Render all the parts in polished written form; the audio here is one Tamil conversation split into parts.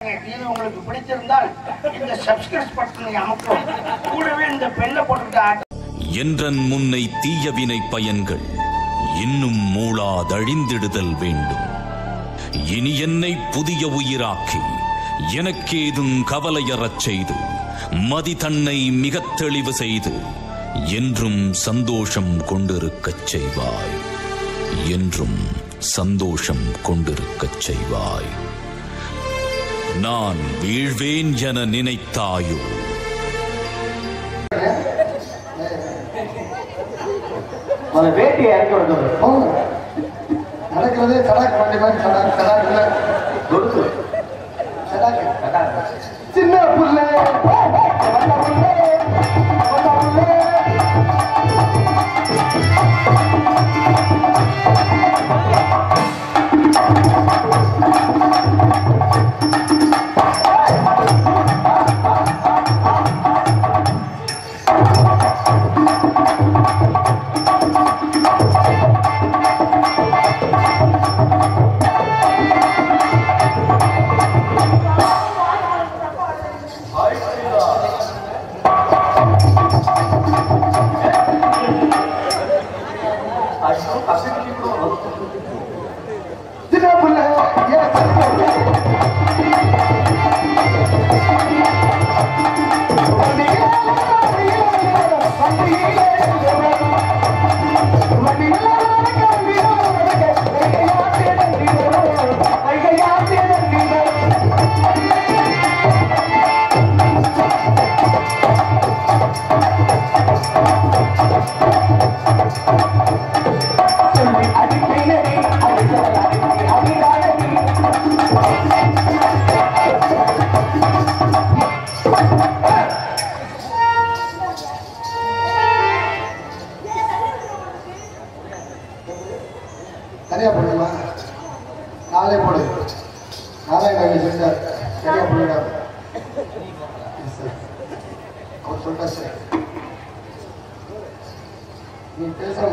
உங்களுக்கு பிடித்திருந்தால் இந்த சப்ஸ்கிரைப் பட்டனை அமுக்கவும். கூடவே இந்த பெல்ல போட்டுட்டு என்றன் முன்னை தீயவினை பயன்கள் இன்னும் மூளாதழிந்திடுதல் வேண்டும். இனி என்னை புதிய உயிராக்கி எனக்கேதும் கவலையறச் செய்து மதி தன்னை மிகத் தெளிவு செய்து என்றும் சந்தோஷம் கொண்டிருக்கச் செய்வாய். என்றும் சந்தோஷம் கொண்டிருக்கச் செய்வாய். நான் வீழ்வேன் என நினைத்தாயோ? வேட்டி இறக்கி நடக்கிறதே சடாக்கு வண்டி மாதிரி சடாக்கு கொடுத்து சின்ன புள்ள தனியா போடுமா? நாளே போடு. நாராயண செஞ்சார் சரியா போடுறாரு. அவர் சொல்றா சார் நீ பேசாம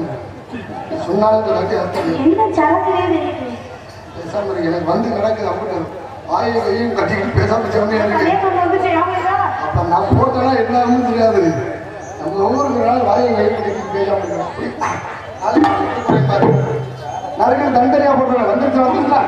சொன்னாலும் பேசாம எனக்கு வந்து கிடக்குது. அப்படி வாயை கையும் கட்டிக்கிட்டு பேசாம சொன்னேன் இருக்கு. அப்ப நான் போட்டேன்னா எல்லாருமே தெரியாது. நம்ம ஒவ்வொரு நாள் வாயை கையும் கட்டிக்கிட்டு பேசாம நிறைய தண்டனையா போட்டு வந்துருச்சு வந்துருக்கா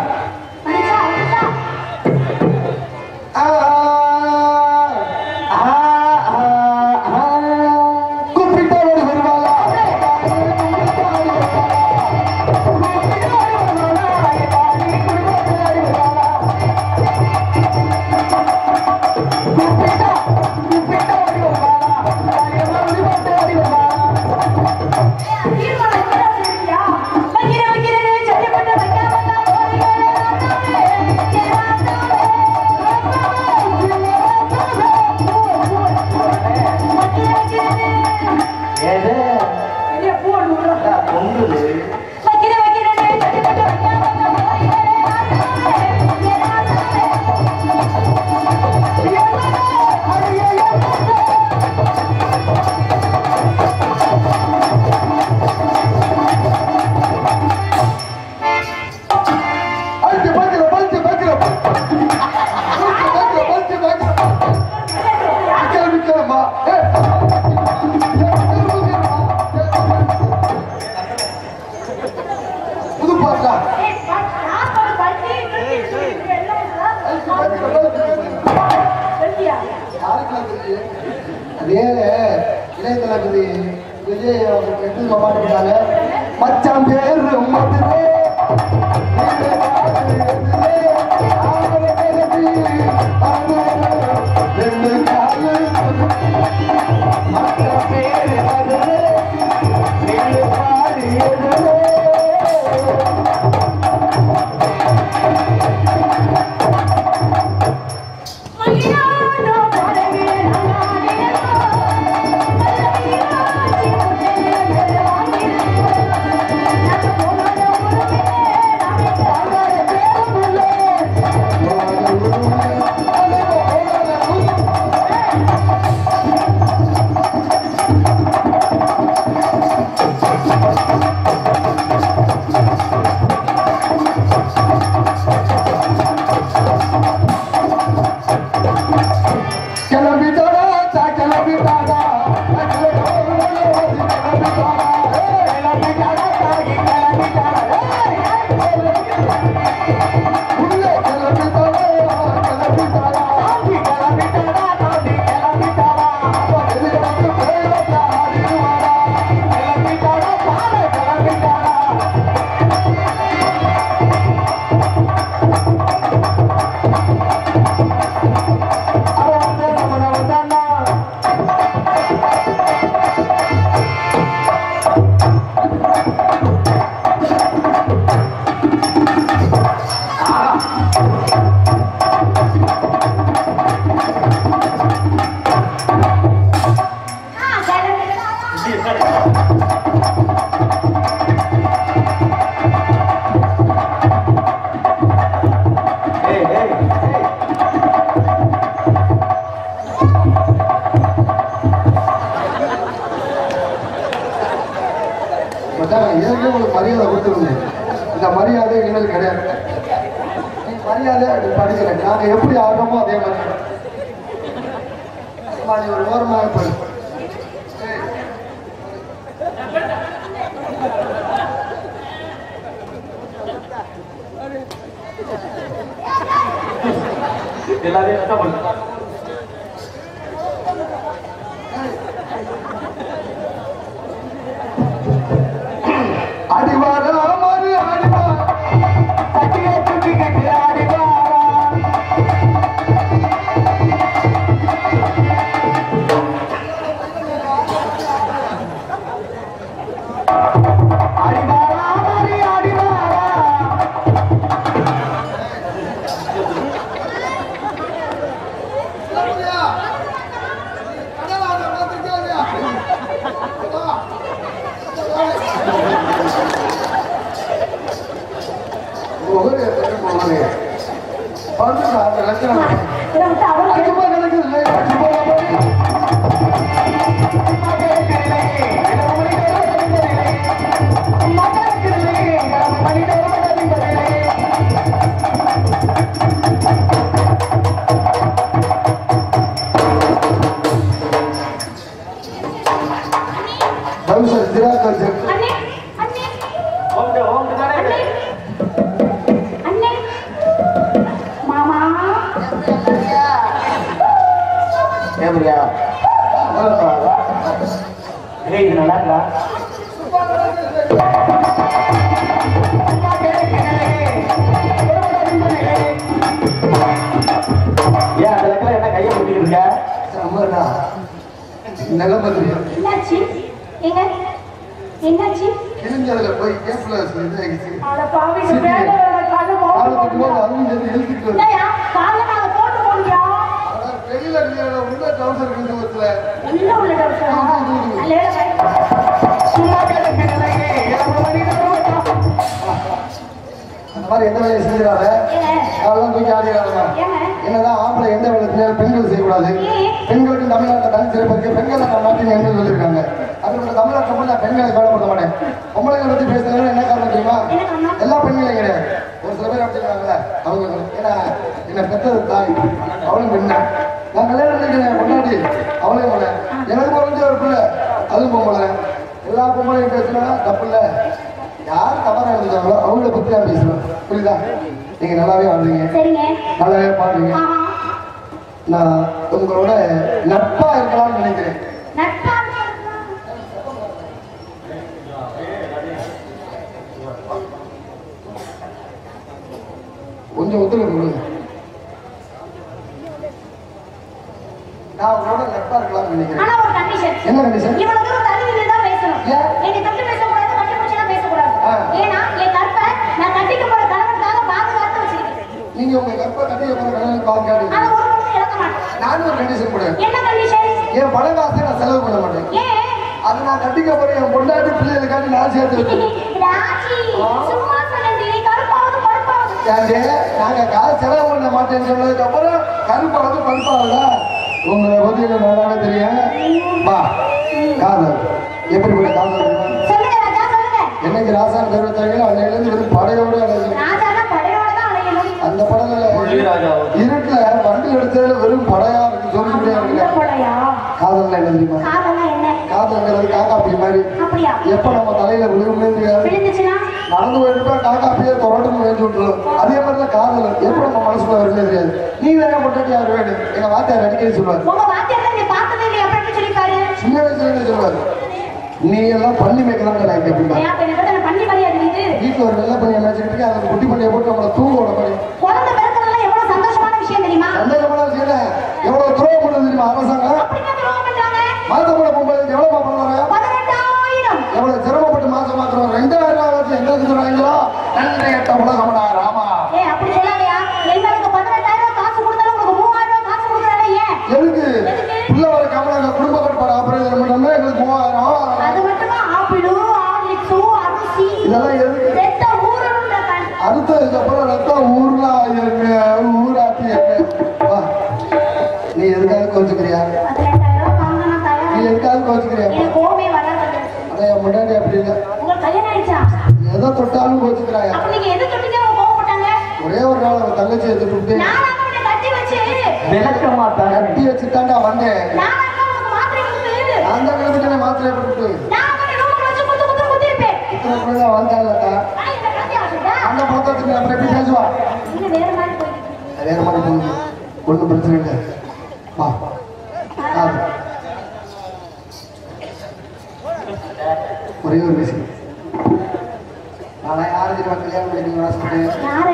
இளையதளபதி விஜய் எடுத்து மாட்டாங்க. மச்சான் பேரு மதுரை மரியாதை இனிமேல் கிடையாது. நீ மரியாதை அப்படி படிக்கல. நாங்க எப்படி ஆடுறோமோ அதே மாதிரி நீ ஒரு ஓரமாக போய் எல்லாரையும் கஷ்டப்படு. அடிவாரா மாறி அடிவா கட்டிய சுட்டி கட்டி அடிவாரா அடிவாரா மாறி அடிவாரா என்னதான் ஆம்பளை எந்த விதத்திலும் பெண்கள் செய்யக்கூடாது. பெண்களுக்கு தமிழ்நாட்டில் தனி சிறப்பு பெண்கள் நாட்டின் என்று சொல்லியிருக்காங்க. அதுக்கு தமிழ்நாட்டில் மட்டும் நான் பெண்களை வேலைப்படுத்த மாட்டேன். பொம்பளைங்களை பற்றி பேசுறதுல என்ன காரணம் தெரியுமா? எல்லா பெண்களையும் கிடையாது. ஒரு சில பேர் அப்படிங்கிறாங்கல்ல அவங்க ஏன்னா என்னை பெற்றது தாய் அவளும் பெண்ணு. நான் கல்யாணம் பண்ணிக்கிறேன் பொண்டாட்டி அவளையும் போல எனக்கு குறைஞ்ச ஒரு பிள்ளை அதுவும் பொம்பளை. எல்லா பொம்பளையும் பேசுனா தப்பு இல்லை. யார் தவறாக இருந்தாங்களோ அவங்கள பற்றி நான் பேசுவேன். புரியுதா? நீங்க நல்லாவே ஆடுறீங்க, நல்லாவே பாடுறீங்க. நான் உங்களோட நட்பா இருக்கலாம்னு நினைக்கிறேன். கொஞ்சம் ஒத்துழைப்பு கொடுங்க. நான் உங்களோட நட்பா இருக்கலாம்னு நினைக்கிறேன். என்ன கண்டிஷன்? நீங்க உங்க கற்ப கட்டிய போற கல்யாணம் பாக்காதீங்க. நானும் ஒரு கண்டிஷன் போடுறேன். என் பண காசை நான் செலவு பண்ண மாட்டேன். அது நான் கட்டிக்க போறேன். என் பொண்டாட்டி பிள்ளைகளுக்காண்டி நான் சேர்த்து வைக்கிறேன். நாங்க காசு செலவு பண்ண மாட்டேன்னு சொன்னதுக்கு அப்புறம் கருப்பாவது பருப்பாவதா உங்களை பத்தி எனக்கு நல்லாவே தெரியும். வா காதல் எப்படிப்பட்ட காதல் என்னைக்கு ராசான் பேர் வச்சாங்களோ அன்னையிலிருந்து வெறும் படையோடு அந்த படத்துல இருட்டுல வண்டி எடுத்ததுல வெறும் படையா இருக்கு சொல்லிக்கிட்டே காதல்ல என்ன தெரியுமா? காதல்ங்கிறது காக்காப்பி மாதிரி எப்ப நம்ம தலையில விழுகுமே நடந்து போயிருப்பா காக்காப்பியே தொடர்ந்து வேண்டி விட்டுரும். அதே மாதிரிதான் காதல் எப்ப நம்ம மனசுக்குள்ள வருமே தெரியாது. நீ வேற பொண்டாட்டி யாரு வேணும் எங்க வாத்தியார் அடிக்கடி சொல்லுவாரு. சின்ன வயசுல சொல்லுவாரு நீ எல்லாம் பண்ணி மேய்க்கலாம் வீட்டுல ஒரு வெள்ளை பண்ணி அமைச்சுக்கிட்டு அதை குட்டி பண்ணியை போட்டு நம்மளை தூங்க விட மாதிரி சந்தோஷமான விஷயம் எவ்வளவு துரோகம் பண்ணது தெரியுமா அரசாங்கம்? மாசப்பட பொம்பளைக்கு எவ்வளவு பண்ணுவாங்க? எவ்வளவு சிரமப்பட்டு மாசம் மாத்திரம் 2000 வச்சு எங்களுக்கு சொல்றாங்களோ நன்றி எட்ட உலகம்டா ராமா. எதுக்கு பிள்ளை ஒரு கமலாங்க குடும்ப கட்டுப்பாடு ஆபரேஷன் பண்ணோம்னா எங்களுக்கு 3000 இதெல்லாம் எதுக்கு? அடுத்ததுக்கு அப்புறம் ரத்தம் ஊர்லா ஊராட்டி நீ எதுக்காக கோச்சுக்கிறியா? நீ எதுக்காக கோச்சுக்கிறியா? அதான் என் முன்னாடி அப்படி இல்லை ஏதோ தொட்டாலும் கோச்சுக்கிறாயா? நீங்க எது தொட்டுக்கே கோவப்பட்டாங்க? ஒரே ஒரு நாள் அவன் தங்கச்சி எடுத்துட்டு நான் அவனை கட்டி வச்சு விளக்க மாட்டாங்க. கட்டி வச்சுட்டாண்டா வந்தேன். நான் அவனுக்கு மாத்திரை கொடுத்து அந்த கிளம்பிட்டு மாத்திரை போட்டு நான் அவனை ரூம்ல வச்சு குத்திருப்பேன். இத்தனை வந்தாலட்டா அந்த போத்தத்துக்கு அப்புறம் எப்படி பேசுவா? இல்ல வேற மாதிரி போயிட்டு வேற மாதிரி போகுது. ஒன்றும் பிரச்சனை இல்லை. வா ஒரே ஒரு விஷயம். நான் யாருக்கு கல்யாணம் பண்ணிக்கணும் ஆசைப்பட்டேன். யாரு?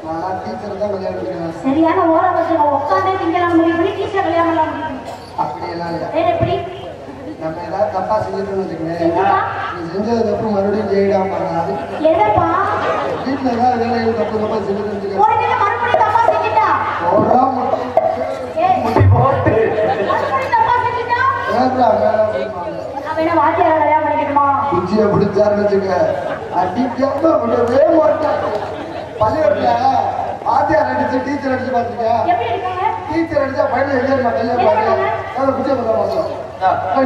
நான் டீச்சர் தான் கல்யாணம் பண்ணிக்கணும். சரியான ஓரம் வச்சு உட்காந்தே திங்கலாம் முடிவு பண்ணி டீச்சர் கல்யாணம் பண்ணலாம் முடிவு. அப்படியெல்லாம் இல்லை. வேற எப்படி? நம்ம ஏதாவது தப்பா செஞ்சுட்டோம்னு வச்சுக்கோங்க. செஞ்சுட்டா? நீ செஞ்சதுக்கு அப்புறம் மறுபடியும் செய்யிடாம அது எதப்பா? வீட்டில் ஏதாவது வேலைகள் தப்பு தப்பா செஞ்சுட்டு வச்சுக்கோங்க. ஒரு வேளை மறுபடியும் தப்பா செஞ்சுட்டா? ஏய், முட்டி போட்டு மறுபடியும் தப்பா செஞ்சுட்டா? அவன் என்ன வாத்தியார கல்யாணம் பண்ணிக்கணுமா? குச்சியை பிடிச்சாருன்னு வச்சுக்க அடிக்காம விடவே மாட்டான். பள்ளிக்கூடத்துல வாத்தியார் அடிச்சு டீச்சர் அடிச்சு பார்த்துருக்கியா? எப்படி இருக்காங்க? டீச்சர் அடிச்சா பையன் எழுதிருமா கையை பாரு குச்சியை பார்த்தா மாட்டோம்.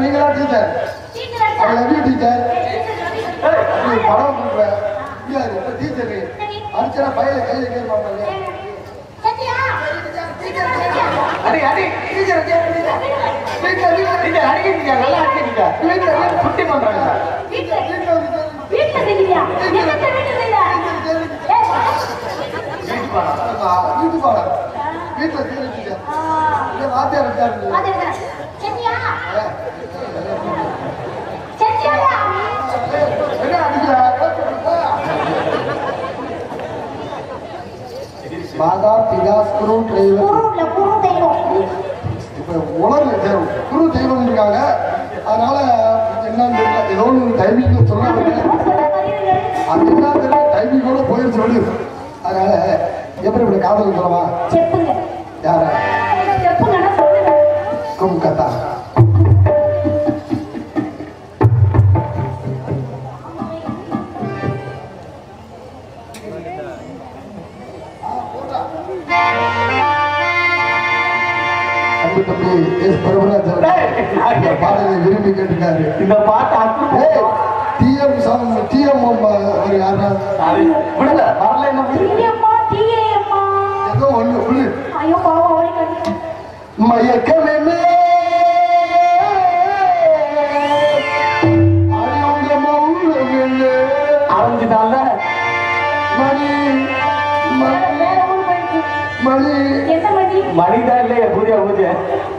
நீங்க தான் டீச்சர். டீச்சர் அடிச்சா? டீச்சர் டீச்சர் நீ படம் கொடுப்பேன் முடியாது. இப்ப டீச்சர் அடிச்சா பையனை கையில கேட்க மாட்டாங்க. சத்தியா? டீச்சர் சத்தியா? அடி அடி டீச்சர் டீச்சர் அடிக்கிறீங்க நல்லா அடிக்கிறீங்க குட்டி பண்றாங்க வீட்ல வீட்ல செஞ்சியா? எங்க வீட்ல செய்யல? ஏய் வீட்டு பாடம் வீட்டுல தீர்த்து வாத்தியார் அடிச்சாரு. வாத்தியார சத்தியா? சத்தியாடா? என்ன அடிக்கிறா? மாதா பிதா குரு டிரைவர் குரு தெய்வம். இப்ப உலக குரு தெய்வம் இருக்காங்க. அதனால என்னன்னு தெரியல. ஏதோ ஒரு டைமிங் சொல்ல அது என்ன தெரியல டைமிங்கோட போயிருந்து சொல்லு. அதனால எப்படி இப்படி காதல் சொல்லவா? செப்புங்க. யார? செப்புங்க சொல்லுங்க. கும் கதா பாடலை விரும்பி கேட்டுக்காரு. இந்த பாட்டு டிஎம் டிஎம் ஒரு யாரா விடல வரல என்ன டிஎம்மா டிஏஎம்மா ஏதோ ஒண்ணு விடு. ஐயோ பாவம் அவளை கடிச்சு மயக்கமே ஆரம்பிச்சுட்டால மணி வேற ஊர் போயிடுச்சு. மணி என்ன மணி? மணிதான் இல்லையா பூஜை பூஜை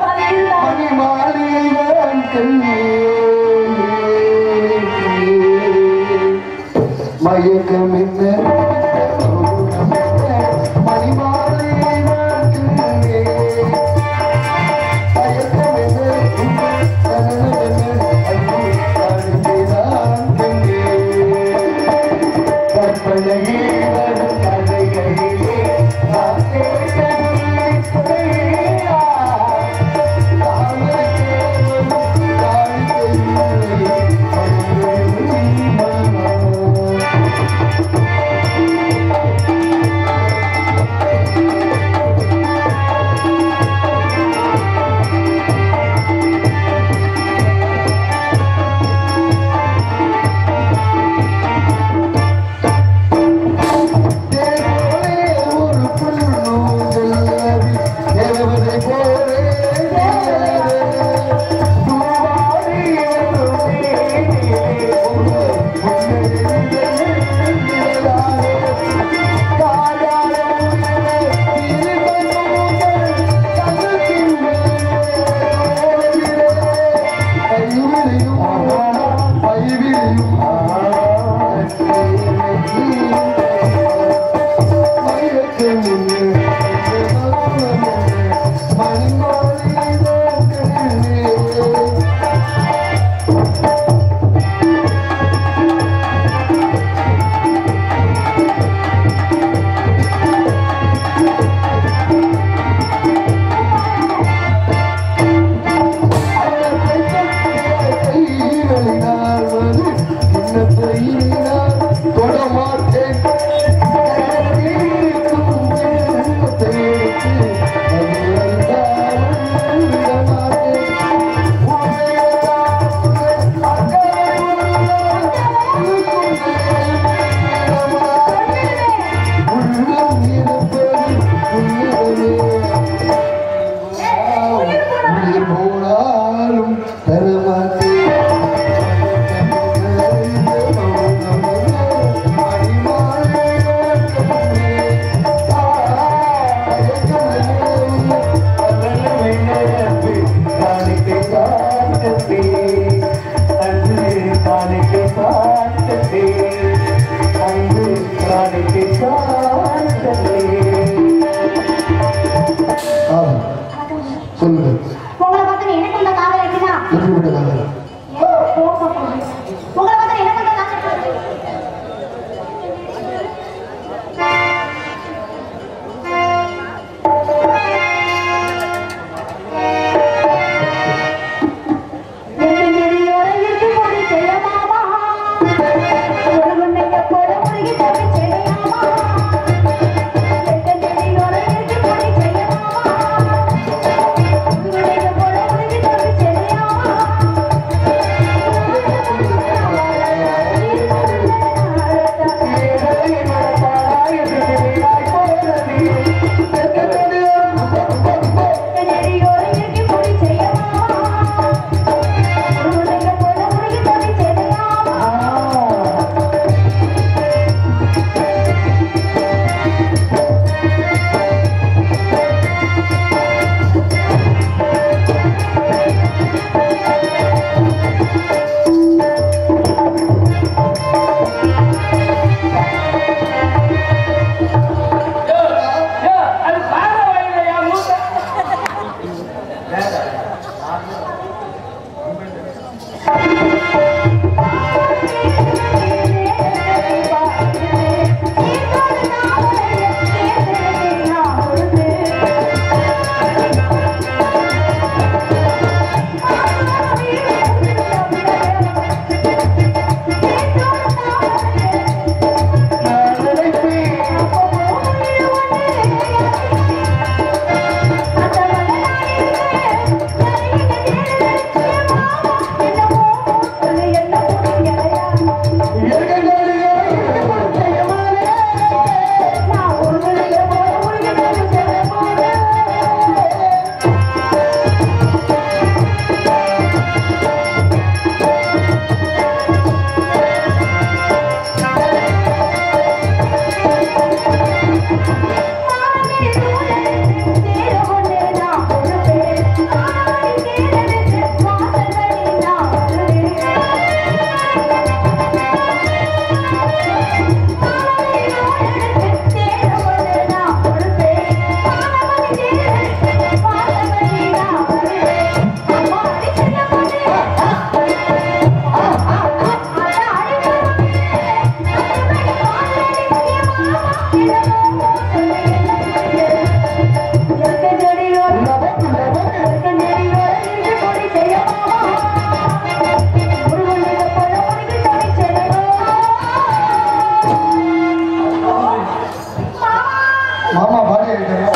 அது இருந்தா மணி மாறிதான் மயக்கம் என்ன மணி மாறிதான் சொல்லுங்க. உங்களை பார்த்து எனக்கு இந்த காதல் எப்படின்னா எப்படிப்பட்ட காதல்? உங்களை பார்த்து எனக்கு இந்த காதல் மாமா பாடி இருக்கிறேன்.